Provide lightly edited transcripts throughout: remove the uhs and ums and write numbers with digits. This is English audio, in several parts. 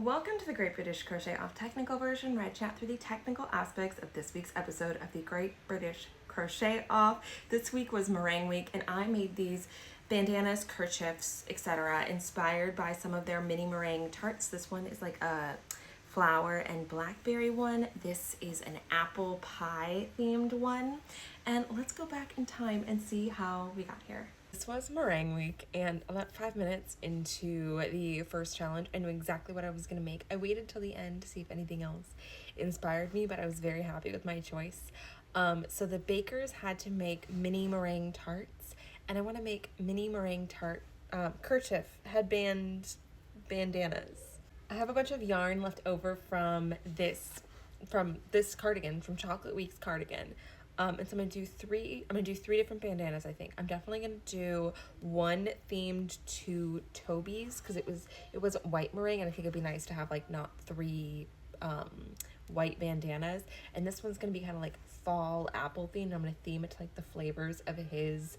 Welcome to the Great British Crochet Off technical version, where I chat through the technical aspects of this week's episode of the Great British Crochet Off. This week was Meringue Week, and I made these bandanas, kerchiefs, etc., inspired by some of their mini meringue tarts. This one is like a flower and blackberry one. This is an apple pie themed one. And let's go back in time and see how we got here. This was Meringue Week, and about 5 minutes into the first challenge, I knew exactly what I was going to make. I waited till the end to see if anything else inspired me, but I was very happy with my choice. So the bakers had to make mini meringue tarts, and I want to make mini meringue tart kerchief headband bandanas. I have a bunch of yarn left over from this cardigan, from Chocolate Week's cardigan. And so I'm gonna do three different bandanas, I think. I'm definitely gonna do one themed to Toby's, because it wasn't white meringue, and I think it'd be nice to have like not three white bandanas. And this one's gonna be kind of like fall apple themed. I'm gonna theme it to like the flavors of his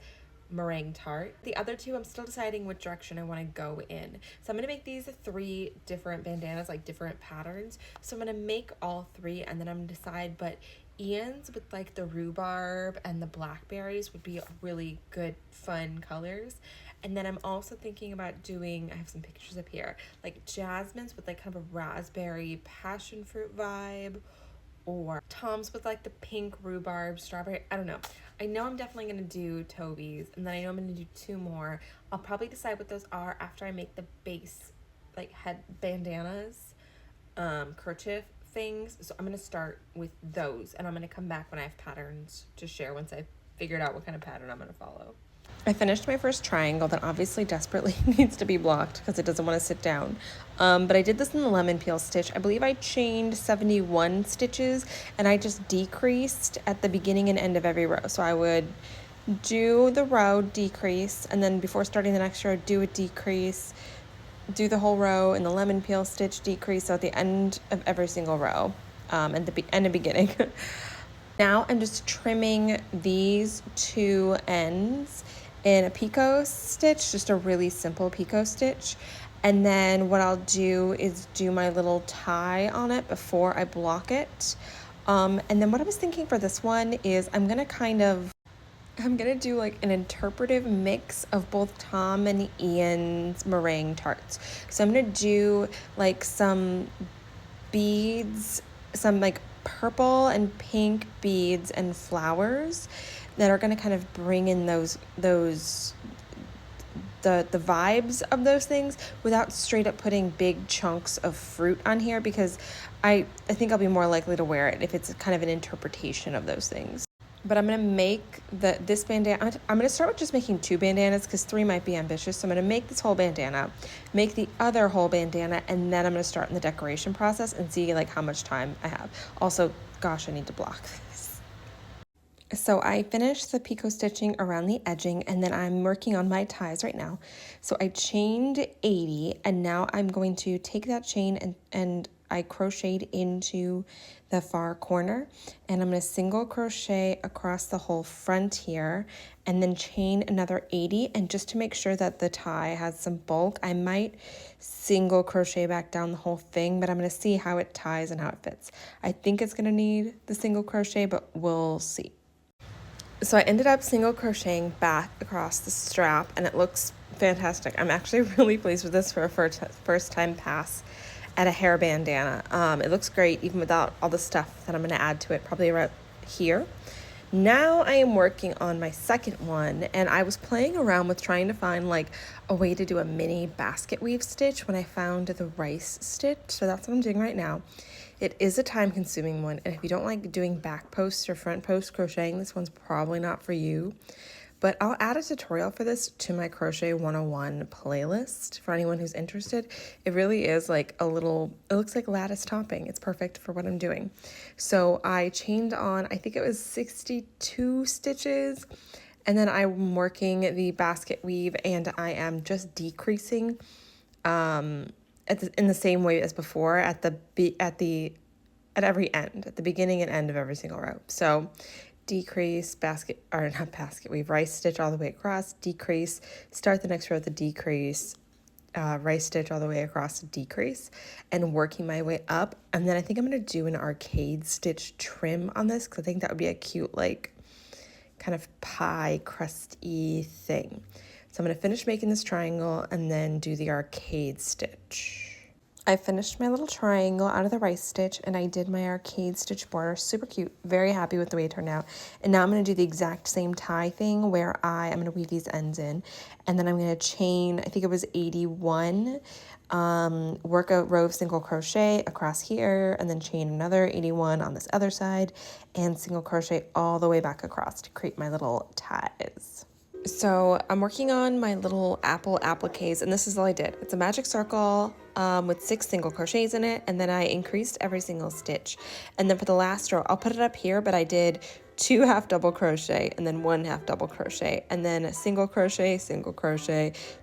meringue tart. The other two, I'm still deciding which direction I want to go in. So I'm going to make these three different bandanas, like different patterns. So I'm going to make all three, and then I'm going to decide, but Ian's with like the rhubarb and the blackberries would be really good, fun colors. And then I'm also thinking about doing, I have some pictures up here, like jasmines with like kind of a raspberry passion fruit vibe, or Tom's with like the pink rhubarb strawberry. I don't know. I know I'm definitely going to do Toby's, and then I know I'm going to do two more. I'll probably decide what those are after I make the base like head bandanas, kerchief things. So I'm going to start with those, and I'm going to come back when I have patterns to share once I've figured out what kind of pattern I'm going to follow. I finished my first triangle that obviously desperately needs to be blocked because it doesn't want to sit down. But I did this in the lemon peel stitch. I believe I chained 71 stitches, and I just decreased at the beginning and end of every row. So I would do the row, decrease, and then before starting the next row, do a decrease, do the whole row in the lemon peel stitch, decrease, so at the end of every single row, and the beginning. Now I'm just trimming these two ends in a picot stitch, just a really simple picot stitch. And then what I'll do is do my little tie on it before I block it. And then what I was thinking for this one is I'm gonna do like an interpretive mix of both Tom and Ian's meringue tarts. So I'm gonna do like some beads, some like purple and pink beads and flowers that are going to kind of bring in the vibes of those things without straight up putting big chunks of fruit on here, because I think I'll be more likely to wear it if it's kind of an interpretation of those things. But I'm going to make this bandana. I'm going to start with just making two bandanas because three might be ambitious. So I'm going to make this whole bandana, make the other whole bandana, and then I'm going to start in the decoration process and see like how much time I have. Also, gosh, I need to block this. So I finished the picot stitching around the edging, and then I'm working on my ties right now. So I chained 80, and now I'm going to take that chain and I crocheted into the far corner, and I'm going to single crochet across the whole front here, and then chain another 80. And just to make sure that the tie has some bulk, I might single crochet back down the whole thing, but I'm going to see how it ties and how it fits. I think it's going to need the single crochet, but we'll see. So I ended up single crocheting back across the strap, and it looks fantastic. I'm actually really pleased with this for a first time pass at a hair bandana. It looks great even without all the stuff that I'm going to add to it, probably right here. Now I am working on my second one, and I was playing around with trying to find like a way to do a mini basket weave stitch when I found the rice stitch. So that's what I'm doing right now. It is a time-consuming one, and if you don't like doing back posts or front post crocheting, this one's probably not for you. But I'll add a tutorial for this to my Crochet 101 playlist for anyone who's interested. It really is like it looks like lattice topping. It's perfect for what I'm doing. So I chained on, I think it was 62 stitches, and then I'm working the basket weave, and I am just decreasing in the same way as before at every end, at the beginning and end of every single row. So decrease, rice stitch all the way across, decrease, start the next row with the decrease, rice stitch all the way across to decrease and working my way up. And then I think I'm going to do an arcade stitch trim on this because I think that would be a cute, like, kind of pie crusty thing. So I'm going to finish making this triangle and then do the arcade stitch. I finished my little triangle out of the rice stitch and I did my arcade stitch border. Super cute. Very happy with the way it turned out. And now I'm going to do the exact same tie thing where I'm going to weave these ends in. And then I'm going to chain, I think it was 81, work a row of single crochet across here and then chain another 81 on this other side and single crochet all the way back across to create my little ties. So I'm working on my little apple appliques, and this is all I did. It's a magic circle with 6 single crochets in it, and then I increased every single stitch. And then for the last row, I'll put it up here, but I did 2 half double crochet and then 1 half double crochet, and then single crochet,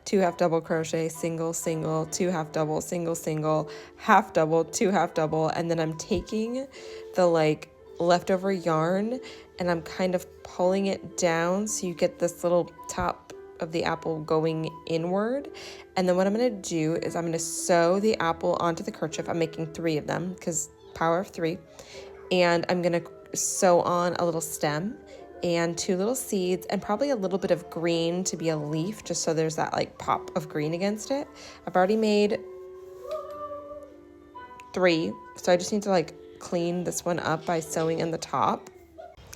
2 half double crochet, single, 2 half double, single, half double, 2 half double, and then I'm taking the like leftover yarn and I'm kind of pulling it down so you get this little top of the apple going inward. And then what I'm going to do is I'm going to sew the apple onto the kerchief. I'm making 3 of them because power of 3. And I'm going to sew on a little stem and 2 little seeds and probably a little bit of green to be a leaf, just so there's that like pop of green against it. I've already made 3, so I just need to like clean this one up by sewing in the top.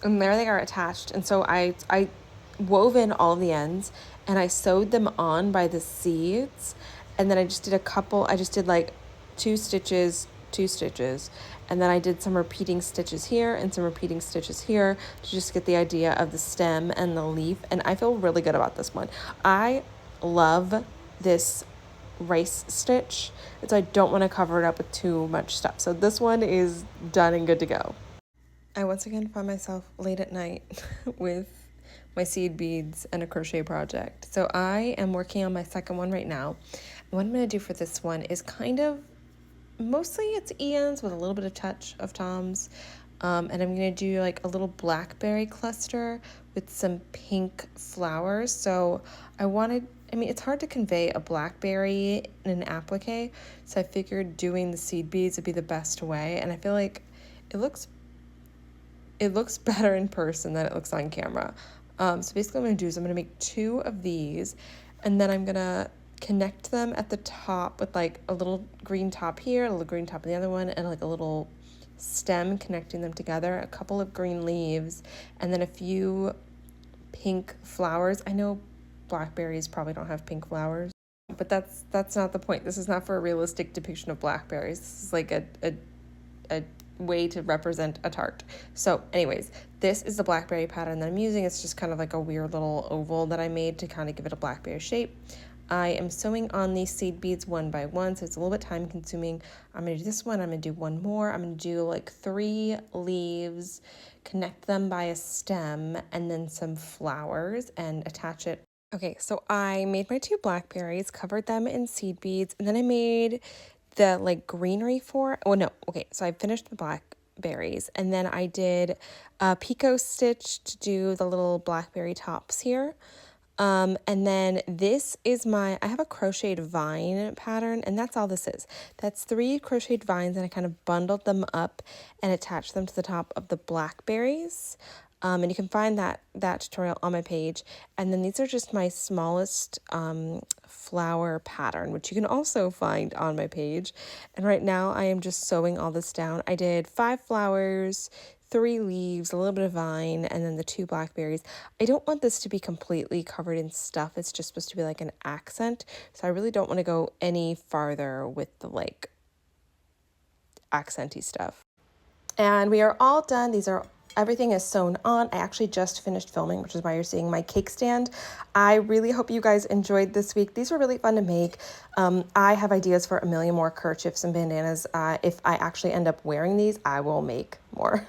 And there they are attached. And so I wove in all of the ends and I sewed them on by the seeds. And then I just did like 2 stitches, 2 stitches. And then I did some repeating stitches here and some repeating stitches here to just get the idea of the stem and the leaf. And I feel really good about this one. I love this rice stitch, and so I don't want to cover it up with too much stuff. So this one is done and good to go. I once again find myself late at night with my seed beads and a crochet project. So I am working on my second one right now. And what I'm going to do for this one is kind of, mostly it's Ian's with a little bit of touch of Tom's. And I'm going to do like a little blackberry cluster with some pink flowers. So it's hard to convey a blackberry in an applique, so I figured doing the seed beads would be the best way, and I feel like it looks better in person than it looks on camera. So basically what I'm going to do is I'm going to make 2 of these, and then I'm going to connect them at the top with like a little green top here, a little green top on the other one, and like a little stem connecting them together, a couple of green leaves, and then a few pink flowers. I know blackberries probably don't have pink flowers, but that's not the point. This is not for a realistic depiction of blackberries. This is like a way to represent a tart. So anyways, this is the blackberry pattern that I'm using. It's just kind of like a weird little oval that I made to kind of give it a blackberry shape. I am sewing on these seed beads one by one, so it's a little bit time consuming. I'm going to do this one, I'm going to do one more, I'm going to do like 3 leaves, connect them by a stem, and then some flowers and attach it. Okay, so I made my 2 blackberries, covered them in seed beads, and then I made the like greenery so I finished the blackberries, and then I did a picot stitch to do the little blackberry tops here. And then this is I have a crocheted vine pattern, and that's all this is. That's 3 crocheted vines, and I kind of bundled them up and attached them to the top of the blackberries. And you can find that tutorial on my page. And then these are just my smallest flower pattern, which you can also find on my page. And right now I am just sewing all this down. I did 5 flowers, 3 leaves, a little bit of vine, and then the 2 blackberries. I don't want this to be completely covered in stuff. It's just supposed to be like an accent. So I really don't want to go any farther with the like accenty stuff. And we are all done. Everything is sewn on. I actually just finished filming, which is why you're seeing my cake stand. I really hope you guys enjoyed this week. These were really fun to make. I have ideas for a million more kerchiefs and bandanas. If I actually end up wearing these, I will make more.